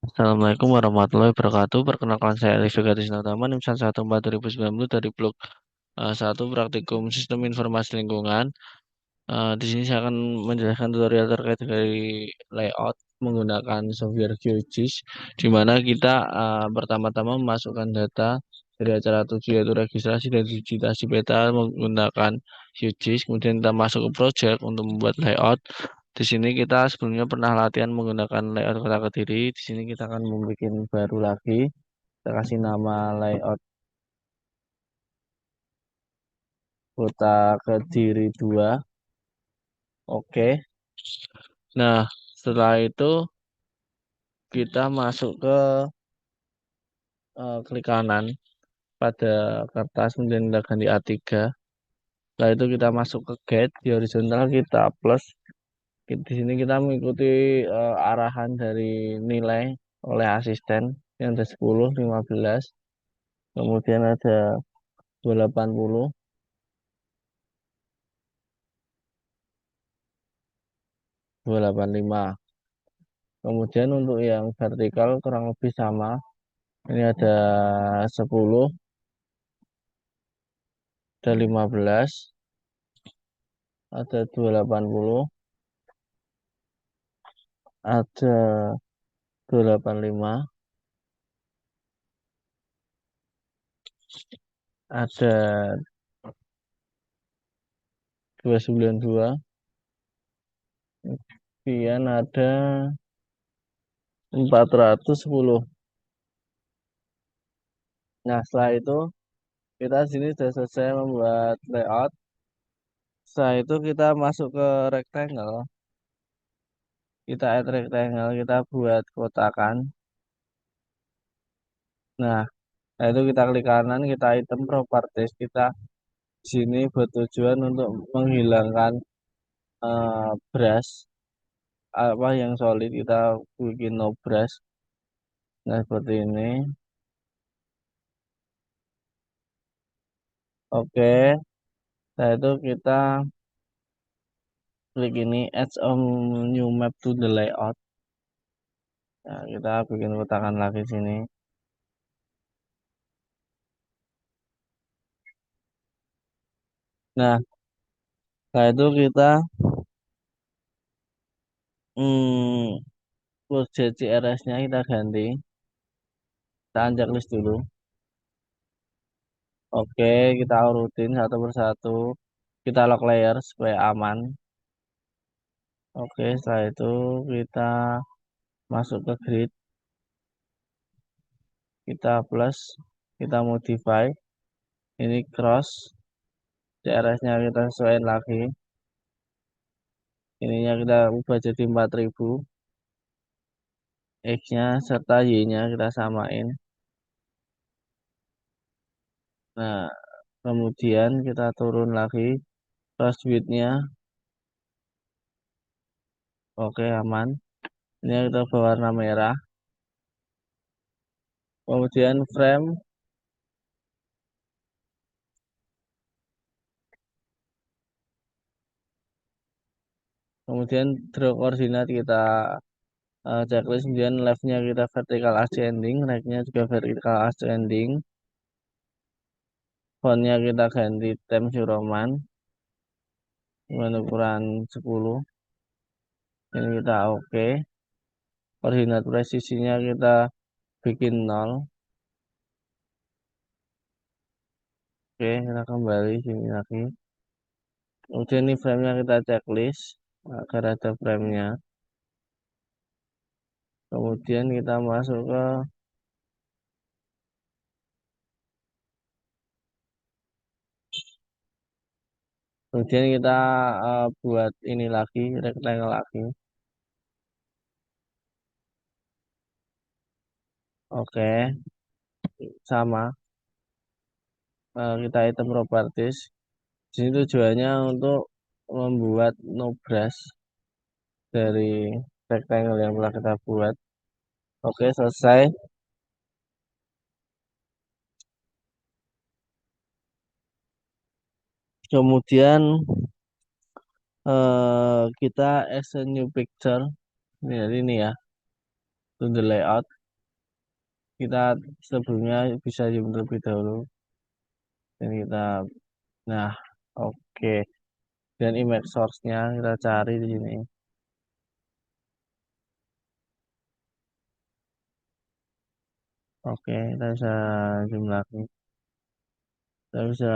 Assalamualaikum warahmatullahi wabarakatuh. Perkenalkan saya Alif Gatisnatama, NIM 114 2090 dari blok 1 Praktikum Sistem Informasi Lingkungan. Di sini saya akan menjelaskan tutorial terkait dari layout menggunakan software QGIS, di mana kita pertama-tama memasukkan data dari acara 7 yaitu registrasi dan digitasi peta menggunakan QGIS. Kemudian kita masuk ke project untuk membuat layout. Di sini kita sebelumnya pernah latihan menggunakan layout kota Kediri. Di sini kita akan membuat baru lagi. Kita kasih nama layout kota Kediri 2. Oke. Nah, setelah itu kita masuk ke klik kanan pada kertas, kemudian kita ganti A3. Setelah itu kita masuk ke get, di horizontal kita plus. Di sini kita mengikuti arahan dari nilai oleh asisten yang ada 10, 15, kemudian ada 280, 285. Kemudian untuk yang vertikal kurang lebih sama. Ini ada 10, ada 15, ada 280, ada 285, ada 292, kemudian ada 410. Nah, setelah itu kita sini sudah selesai membuat layout. Setelah itu kita masuk ke rectangle. Kita add rectangle, kita buat kotakan. Nah, itu kita klik kanan, kita item properties. Kita di sini bertujuan untuk menghilangkan brush apa yang solid, kita bikin no brush. Nah, seperti ini. Oke, setelah itu kita klik ini add a new map to the layout. Nah, kita bikin kotakan lagi sini. Nah, setelah itu kita project CRS-nya kita ganti. Kita anjak list dulu. Oke, kita urutin satu persatu. Kita lock layer supaya aman. Oke, setelah itu kita masuk ke grid. Kita plus, kita modify. Ini cross. CRS-nya kita sesuaikan lagi. Ininya kita ubah jadi 4000. X-nya serta Y-nya kita samain. Nah, kemudian kita turun lagi cross width-nya. Oke, aman. Ini kita ubah warna merah. Kemudian frame. Kemudian draw koordinat kita checklist. Kemudian left-nya kita vertical ascending, right-nya juga vertical ascending. Font-nya kita ganti Times New Roman dengan ukuran 10. Ini kita oke. Koordinat presisinya kita bikin 0. Oke, kita kembali sini lagi. Kemudian ini frame-nya kita checklist agar ada frame-nya. Kemudian kita masuk ke kemudian kita buat ini lagi, rectangle lagi. Oke, sama. Kita item properties. Di sini tujuannya untuk membuat no brush dari rectangle yang telah kita buat. Oke, selesai. Kemudian kita as a new picture. Ini ya. to the layout. Kita sebelumnya bisa zoom terlebih dahulu dan kita, nah, oke. Dan image source-nya kita cari di sini. Oke, kita bisa zoom lagi. Kita bisa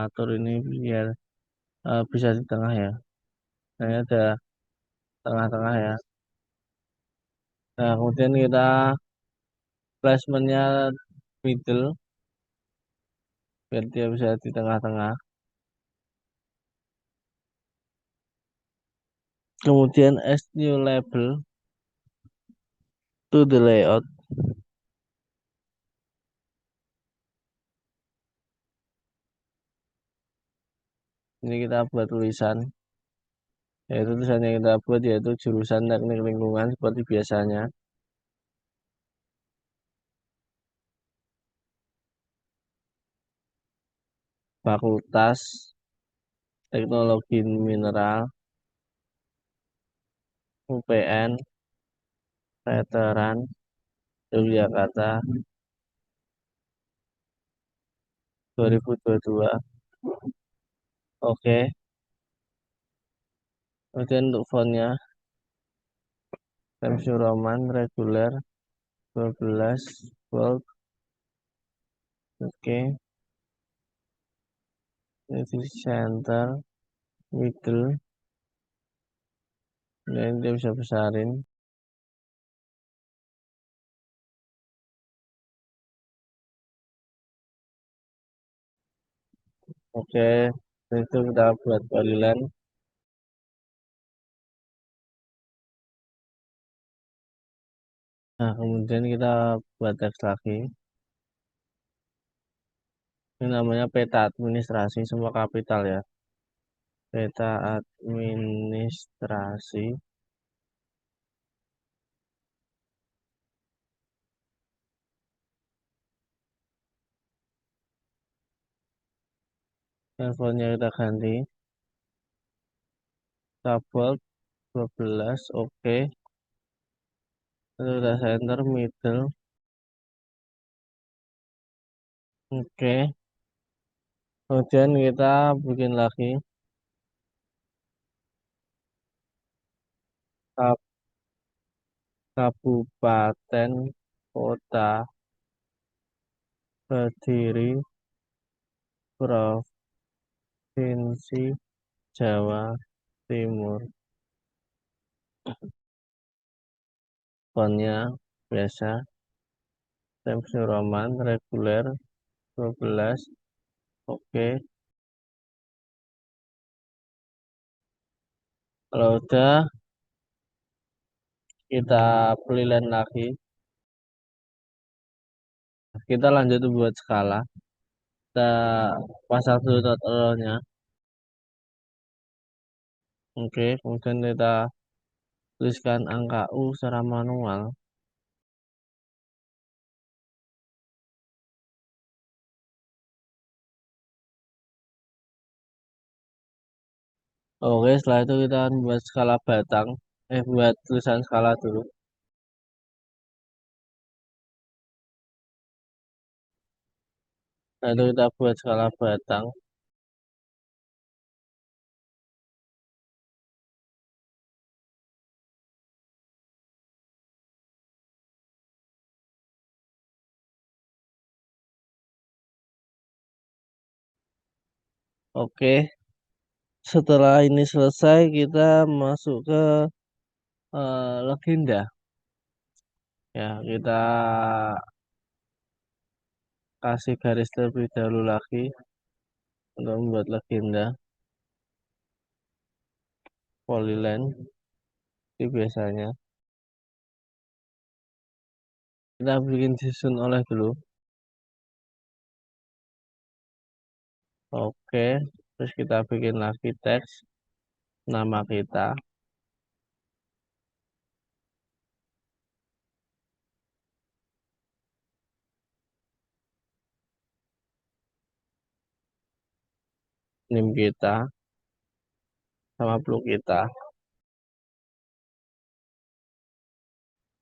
atur ini biar bisa di tengah ya. Nah, ini ada tengah-tengah ya. Nah, kemudian kita placementnya middle biar dia bisa di tengah-tengah. Kemudian add new label to the layout. Ini kita buat tulisan, yaitu tulisan yang kita buat yaitu jurusan teknik lingkungan seperti biasanya. Fakultas Teknologi Mineral UPN Veteran Yogyakarta 2022. Oke, kemudian untuk fontnya Times New Roman reguler 12 bold. Oke, ini center middle, dan dia bisa besarin. Oke, itu kita buat polyline. Nah, kemudian kita buat teks lagi. Ini namanya peta administrasi, semua kapital ya. Peta administrasi. Teleponnya kita ganti. Tabel 12, oke. Lalu kita center middle. Oke. Kemudian kita bikin lagi kabupaten kota Kediri Provinsi Jawa Timur. Fontnya biasa Times New Roman reguler 12. Oke. Kalau udah kita pilihan lagi. Kita lanjut buat skala. Kita pasang dulu totalnya. Oke, kemudian kita tuliskan angka U secara manual. Oke, setelah itu kita akan buat skala batang. Buat tulisan skala dulu. Nah, itu kita buat skala batang. Oke, setelah ini selesai, kita masuk ke legenda. Ya, kita kasih garis terlebih dahulu lagi untuk membuat legenda polyline. Itu biasanya kita bikin disusun oleh dulu. Oke, terus kita bikin lagi teks nama kita. NIM kita sama blog kita.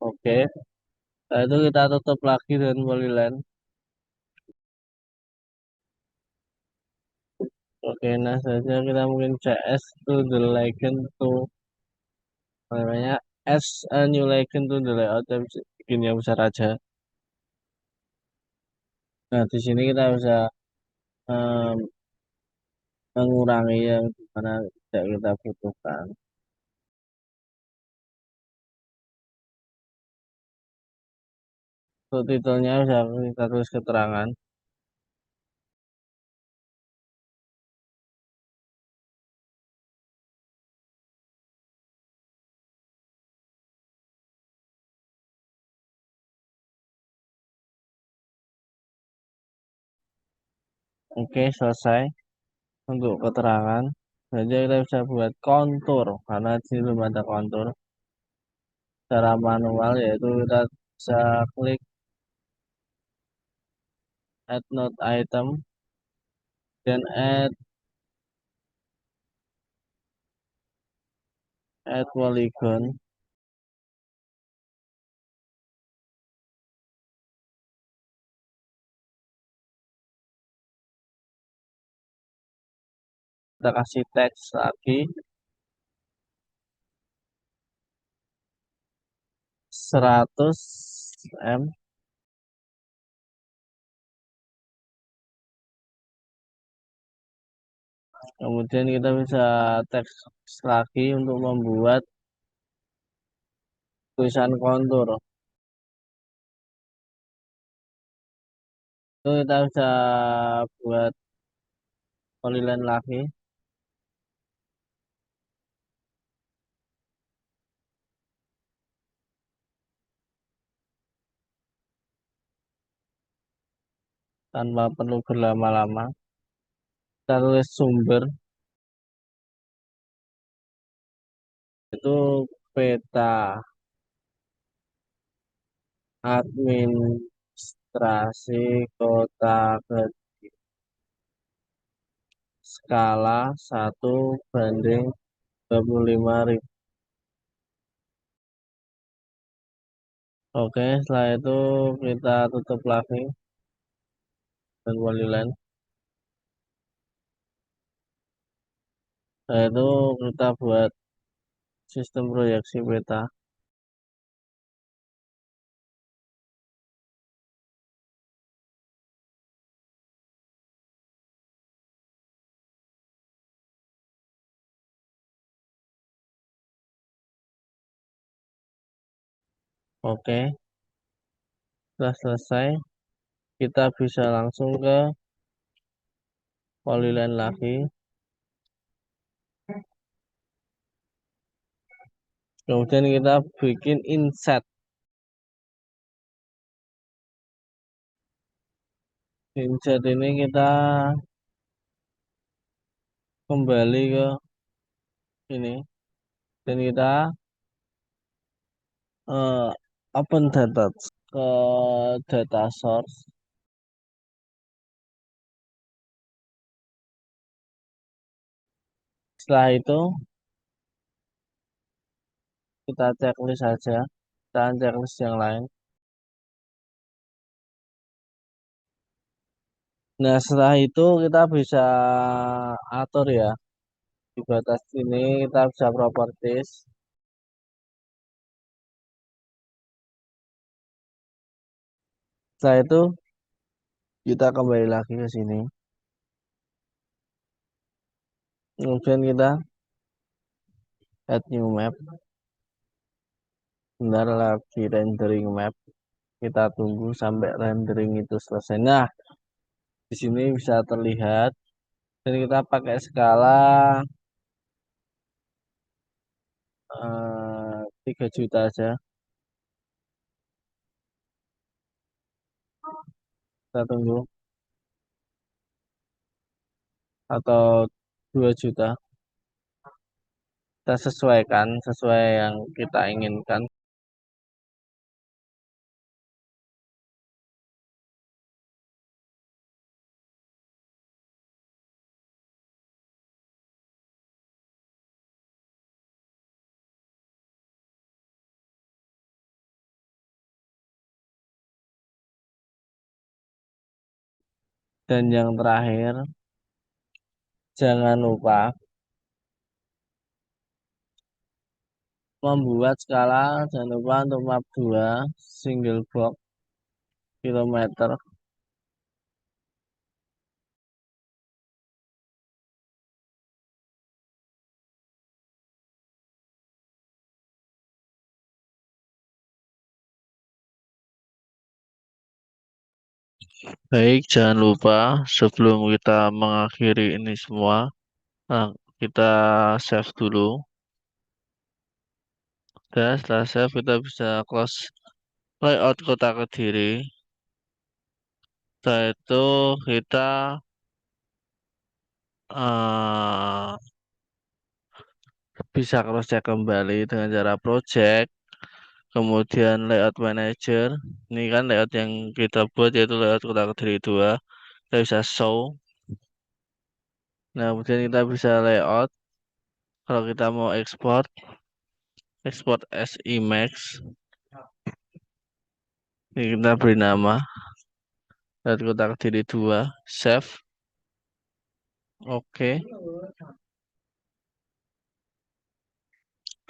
Oke, Setelah itu kita tutup lagi dengan polyline. Oke, nah saja kita mungkin CS to the legend to namanya as a new legend to the layout, kita bisa bikin yang besar aja. Nah, di sini kita bisa em, mengurangi yang mana tidak kita butuhkan. Untuk titelnya bisa kita tulis keterangan. Oke, selesai untuk keterangan. Jadi kita bisa buat kontur karena di sini belum ada kontur. Secara manual yaitu kita bisa klik add node item dan add polygon. Kita kasih teks lagi 100 M. Kemudian kita bisa teks lagi untuk membuat tulisan kontur. Itu kita bisa buat polyline lagi. Tanpa perlu berlama-lama. Kita tulis sumber itu peta administrasi kota Kediri. Skala 1:25.000. Oke, setelah itu kita tutup lagi dan polyline. Setelah itu kita buat sistem proyeksi peta. Oke, setelah selesai kita bisa langsung ke polyline lagi. Kemudian kita bikin inset. Inset ini kita kembali ke ini dan kita eh, open data ke data source. Setelah itu kita checklist saja dan checklist yang lain. Nah, setelah itu kita bisa atur ya. Di batas ini kita bisa properties. Setelah itu kita kembali lagi ke sini. Kemudian kita add new map. Bentar lagi rendering map. Kita tunggu sampai rendering itu selesai. Nah, di sini bisa terlihat. Dan kita pakai skala 3 juta aja. Kita tunggu. Atau 2 juta. Kita sesuaikan sesuai yang kita inginkan. Dan yang terakhir, jangan lupa membuat skala, jangan lupa untuk map 2 single box kilometer. Baik, jangan lupa sebelum kita mengakhiri ini semua, nah, kita save dulu. Dan setelah save kita bisa close layout kota Kediri. Setelah itu kita eh, bisa cross check kembali dengan cara project, kemudian layout manager. Ini kan layout yang kita buat yaitu layout kota Kediri 2. Kita bisa show. Nah, kemudian kita bisa layout. Kalau kita mau export, export as Emacs. Ini kita beri nama layout kota Kediri 2. Save. Oke.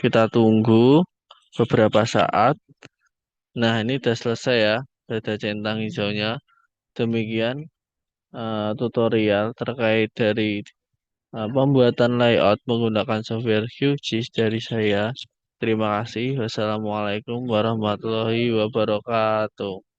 Kita tunggu beberapa saat. Nah, ini sudah selesai ya. Sudah ada centang hijaunya. Demikian tutorial terkait dari pembuatan layout menggunakan software QGIS dari saya. Terima kasih. Wassalamualaikum warahmatullahi wabarakatuh.